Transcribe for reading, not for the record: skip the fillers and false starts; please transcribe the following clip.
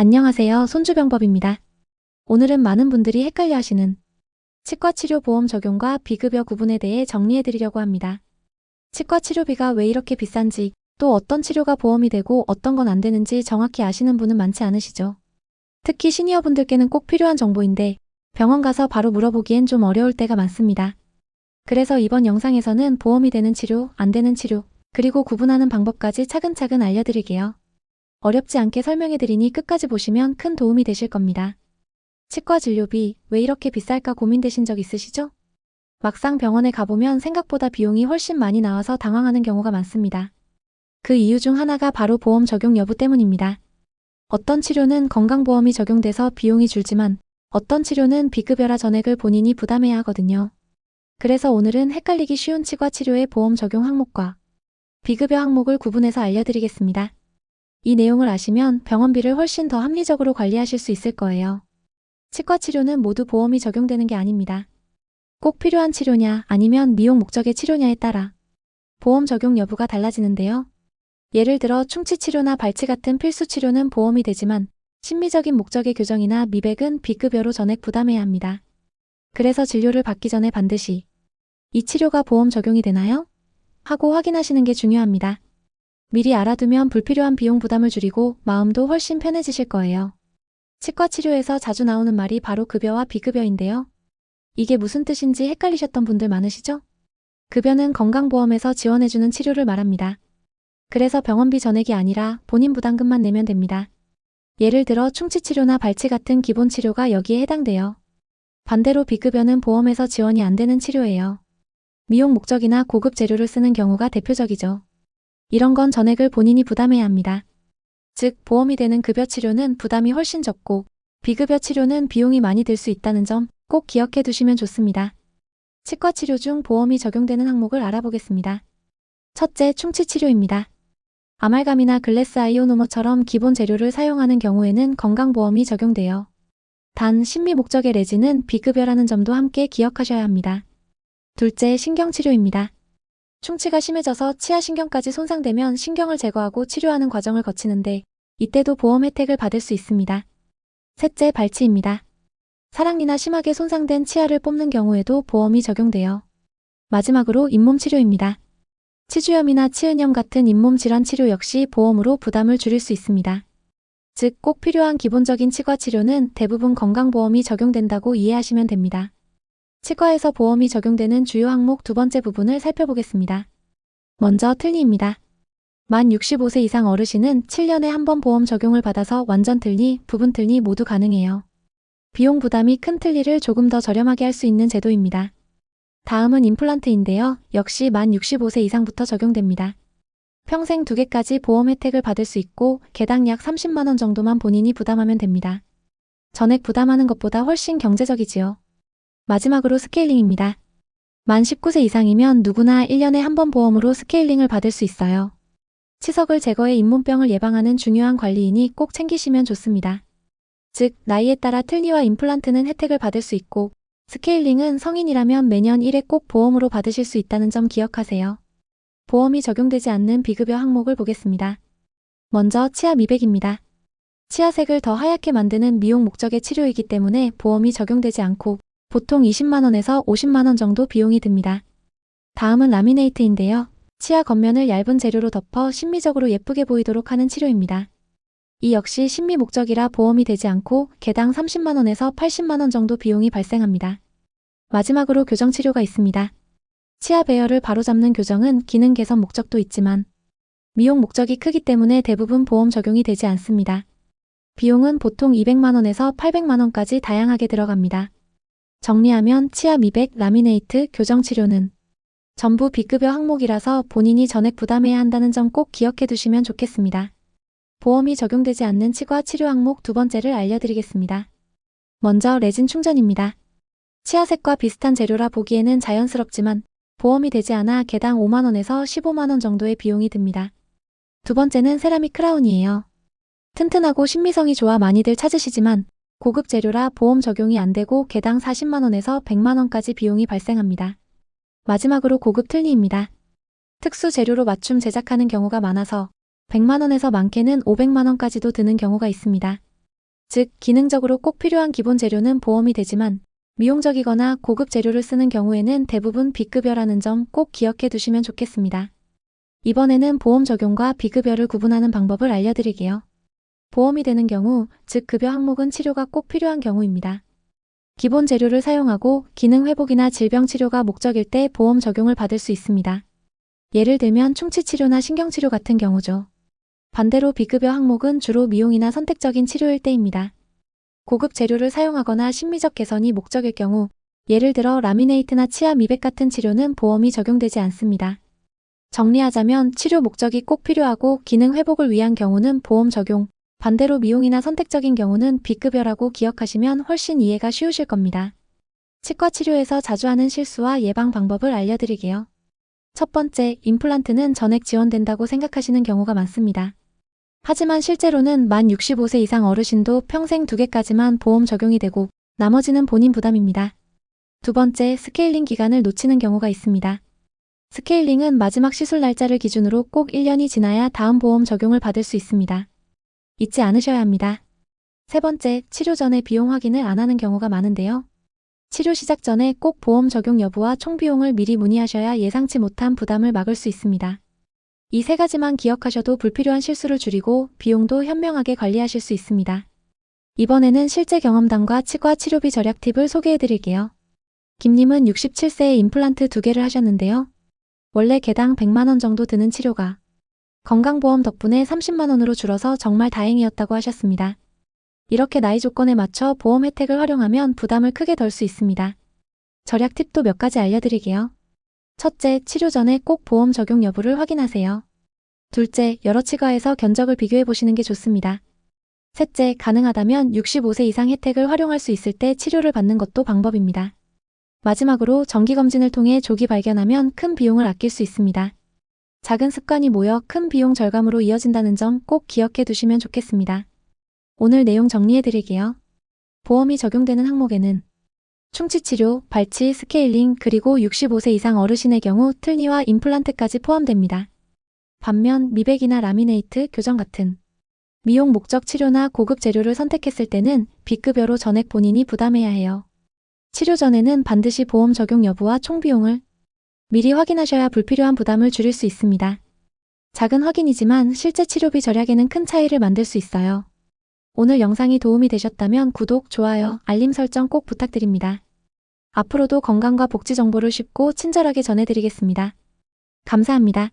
안녕하세요. 손주병법입니다. 오늘은 많은 분들이 헷갈려 하시는 치과치료보험 적용과 비급여 구분에 대해 정리해드리려고 합니다. 치과치료비가 왜 이렇게 비싼지, 또 어떤 치료가 보험이 되고 어떤 건 안 되는지 정확히 아시는 분은 많지 않으시죠? 특히 시니어분들께는 꼭 필요한 정보인데 병원 가서 바로 물어보기엔 좀 어려울 때가 많습니다. 그래서 이번 영상에서는 보험이 되는 치료, 안 되는 치료, 그리고 구분하는 방법까지 차근차근 알려드릴게요. 어렵지 않게 설명해드리니 끝까지 보시면 큰 도움이 되실 겁니다. 치과 진료비 왜 이렇게 비쌀까 고민되신 적 있으시죠? 막상 병원에 가보면 생각보다 비용이 훨씬 많이 나와서 당황하는 경우가 많습니다. 그 이유 중 하나가 바로 보험 적용 여부 때문입니다. 어떤 치료는 건강보험이 적용돼서 비용이 줄지만 어떤 치료는 비급여라 전액을 본인이 부담해야 하거든요. 그래서 오늘은 헷갈리기 쉬운 치과 치료의 보험 적용 항목과 비급여 항목을 구분해서 알려드리겠습니다. 이 내용을 아시면 병원비를 훨씬 더 합리적으로 관리하실 수 있을 거예요. 치과 치료는 모두 보험이 적용되는 게 아닙니다. 꼭 필요한 치료냐 아니면 미용 목적의 치료냐에 따라 보험 적용 여부가 달라지는데요. 예를 들어 충치 치료나 발치 같은 필수 치료는 보험이 되지만 심미적인 목적의 교정이나 미백은 비급여로 전액 부담해야 합니다. 그래서 진료를 받기 전에 반드시 이 치료가 보험 적용이 되나요? 하고 확인하시는 게 중요합니다. 미리 알아두면 불필요한 비용 부담을 줄이고 마음도 훨씬 편해지실 거예요. 치과 치료에서 자주 나오는 말이 바로 급여와 비급여인데요. 이게 무슨 뜻인지 헷갈리셨던 분들 많으시죠? 급여는 건강보험에서 지원해주는 치료를 말합니다. 그래서 병원비 전액이 아니라 본인 부담금만 내면 됩니다. 예를 들어 충치치료나 발치 같은 기본 치료가 여기에 해당돼요. 반대로 비급여는 보험에서 지원이 안 되는 치료예요. 미용 목적이나 고급 재료를 쓰는 경우가 대표적이죠. 이런 건 전액을 본인이 부담해야 합니다. 즉, 보험이 되는 급여 치료는 부담이 훨씬 적고 비급여 치료는 비용이 많이 들 수 있다는 점 꼭 기억해 두시면 좋습니다. 치과 치료 중 보험이 적용되는 항목을 알아보겠습니다. 첫째, 충치 치료입니다. 아말감이나 글래스 아이오노머처럼 기본 재료를 사용하는 경우에는 건강보험이 적용돼요. 단, 심미 목적의 레진은 비급여라는 점도 함께 기억하셔야 합니다. 둘째, 신경치료입니다. 충치가 심해져서 치아신경까지 손상되면 신경을 제거하고 치료하는 과정을 거치는데 이때도 보험 혜택을 받을 수 있습니다. 셋째, 발치입니다. 사랑니나 심하게 손상된 치아를 뽑는 경우에도 보험이 적용돼요. 마지막으로 잇몸 치료입니다. 치주염이나 치은염 같은 잇몸 질환 치료 역시 보험으로 부담을 줄일 수 있습니다. 즉, 꼭 필요한 기본적인 치과 치료는 대부분 건강보험이 적용된다고 이해하시면 됩니다. 치과에서 보험이 적용되는 주요 항목 두 번째 부분을 살펴보겠습니다. 먼저 틀니입니다. 만 65세 이상 어르신은 7년에 한 번 보험 적용을 받아서 완전 틀니, 부분 틀니 모두 가능해요. 비용 부담이 큰 틀니를 조금 더 저렴하게 할 수 있는 제도입니다. 다음은 임플란트인데요. 역시 만 65세 이상부터 적용됩니다. 평생 2개까지 보험 혜택을 받을 수 있고 개당 약 30만원 정도만 본인이 부담하면 됩니다. 전액 부담하는 것보다 훨씬 경제적이지요. 마지막으로 스케일링입니다. 만 19세 이상이면 누구나 1년에 한 번 보험으로 스케일링을 받을 수 있어요. 치석을 제거해 잇몸병을 예방하는 중요한 관리이니 꼭 챙기시면 좋습니다. 즉, 나이에 따라 틀니와 임플란트는 혜택을 받을 수 있고 스케일링은 성인이라면 매년 1회 꼭 보험으로 받으실 수 있다는 점 기억하세요. 보험이 적용되지 않는 비급여 항목을 보겠습니다. 먼저 치아 미백입니다. 치아색을 더 하얗게 만드는 미용 목적의 치료이기 때문에 보험이 적용되지 않고 보통 20만원에서 50만원 정도 비용이 듭니다. 다음은 라미네이트인데요. 치아 겉면을 얇은 재료로 덮어 심미적으로 예쁘게 보이도록 하는 치료입니다. 이 역시 심미 목적이라 보험이 되지 않고 개당 30만원에서 80만원 정도 비용이 발생합니다. 마지막으로 교정치료가 있습니다. 치아 배열을 바로잡는 교정은 기능 개선 목적도 있지만 미용 목적이 크기 때문에 대부분 보험 적용이 되지 않습니다. 비용은 보통 200만원에서 800만원까지 다양하게 들어갑니다. 정리하면 치아 미백, 라미네이트, 교정치료는 전부 비급여 항목이라서 본인이 전액 부담해야 한다는 점 꼭 기억해 두시면 좋겠습니다. 보험이 적용되지 않는 치과 치료 항목 두 번째를 알려드리겠습니다. 먼저 레진 충전입니다. 치아색과 비슷한 재료라 보기에는 자연스럽지만 보험이 되지 않아 개당 5만원에서 15만원 정도의 비용이 듭니다. 두 번째는 세라믹 크라운이에요. 튼튼하고 신미성이 좋아 많이들 찾으시지만 고급 재료라 보험 적용이 안 되고 개당 40만원에서 100만원까지 비용이 발생합니다. 마지막으로 고급 틀니입니다. 특수 재료로 맞춤 제작하는 경우가 많아서 100만원에서 많게는 500만원까지도 드는 경우가 있습니다. 즉, 기능적으로 꼭 필요한 기본 재료는 보험이 되지만 미용적이거나 고급 재료를 쓰는 경우에는 대부분 B급여라는 점 꼭 기억해 두시면 좋겠습니다. 이번에는 보험 적용과 B급여를 구분하는 방법을 알려드릴게요. 보험이 되는 경우, 즉 급여 항목은 치료가 꼭 필요한 경우입니다. 기본 재료를 사용하고 기능 회복이나 질병 치료가 목적일 때 보험 적용을 받을 수 있습니다. 예를 들면 충치 치료나 신경치료 같은 경우죠. 반대로 B급여 항목은 주로 미용이나 선택적인 치료일 때입니다. 고급 재료를 사용하거나 심미적 개선이 목적일 경우, 예를 들어 라미네이트나 치아 미백 같은 치료는 보험이 적용되지 않습니다. 정리하자면 치료 목적이 꼭 필요하고 기능 회복을 위한 경우는 보험 적용, 반대로 미용이나 선택적인 경우는 B급여라고 기억하시면 훨씬 이해가 쉬우실 겁니다. 치과 치료에서 자주 하는 실수와 예방 방법을 알려드릴게요. 첫 번째, 임플란트는 전액 지원된다고 생각하시는 경우가 많습니다. 하지만 실제로는 만 65세 이상 어르신도 평생 2개까지만 보험 적용이 되고 나머지는 본인 부담입니다. 두 번째, 스케일링 기간을 놓치는 경우가 있습니다. 스케일링은 마지막 시술 날짜를 기준으로 꼭 1년이 지나야 다음 보험 적용을 받을 수 있습니다. 잊지 않으셔야 합니다. 세 번째, 치료 전에 비용 확인을 안 하는 경우가 많은데요. 치료 시작 전에 꼭 보험 적용 여부와 총 비용을 미리 문의하셔야 예상치 못한 부담을 막을 수 있습니다. 이 세 가지만 기억하셔도 불필요한 실수를 줄이고 비용도 현명하게 관리하실 수 있습니다. 이번에는 실제 경험담과 치과 치료비 절약 팁을 소개해 드릴게요. 김님은 67세에 임플란트 2개를 하셨는데요. 원래 개당 100만 원 정도 드는 치료가 건강보험 덕분에 30만 원으로 줄어서 정말 다행이었다고 하셨습니다. 이렇게 나이 조건에 맞춰 보험 혜택을 활용하면 부담을 크게 덜 수 있습니다. 절약 팁도 몇 가지 알려드릴게요. 첫째, 치료 전에 꼭 보험 적용 여부를 확인하세요. 둘째, 여러 치과에서 견적을 비교해 보시는 게 좋습니다. 셋째, 가능하다면 65세 이상 혜택을 활용할 수 있을 때 치료를 받는 것도 방법입니다. 마지막으로 정기검진을 통해 조기 발견하면 큰 비용을 아낄 수 있습니다. 작은 습관이 모여 큰 비용 절감으로 이어진다는 점 꼭 기억해 두시면 좋겠습니다. 오늘 내용 정리해 드릴게요. 보험이 적용되는 항목에는 충치치료, 발치, 스케일링, 그리고 65세 이상 어르신의 경우 틀니와 임플란트까지 포함됩니다. 반면 미백이나 라미네이트, 교정 같은 미용 목적 치료나 고급 재료를 선택했을 때는 B급여로 전액 본인이 부담해야 해요. 치료 전에는 반드시 보험 적용 여부와 총 비용을 미리 확인하셔야 불필요한 부담을 줄일 수 있습니다. 작은 확인이지만 실제 치료비 절약에는 큰 차이를 만들 수 있어요. 오늘 영상이 도움이 되셨다면 구독, 좋아요, 알림 설정 꼭 부탁드립니다. 앞으로도 건강과 복지 정보를 쉽고 친절하게 전해드리겠습니다. 감사합니다.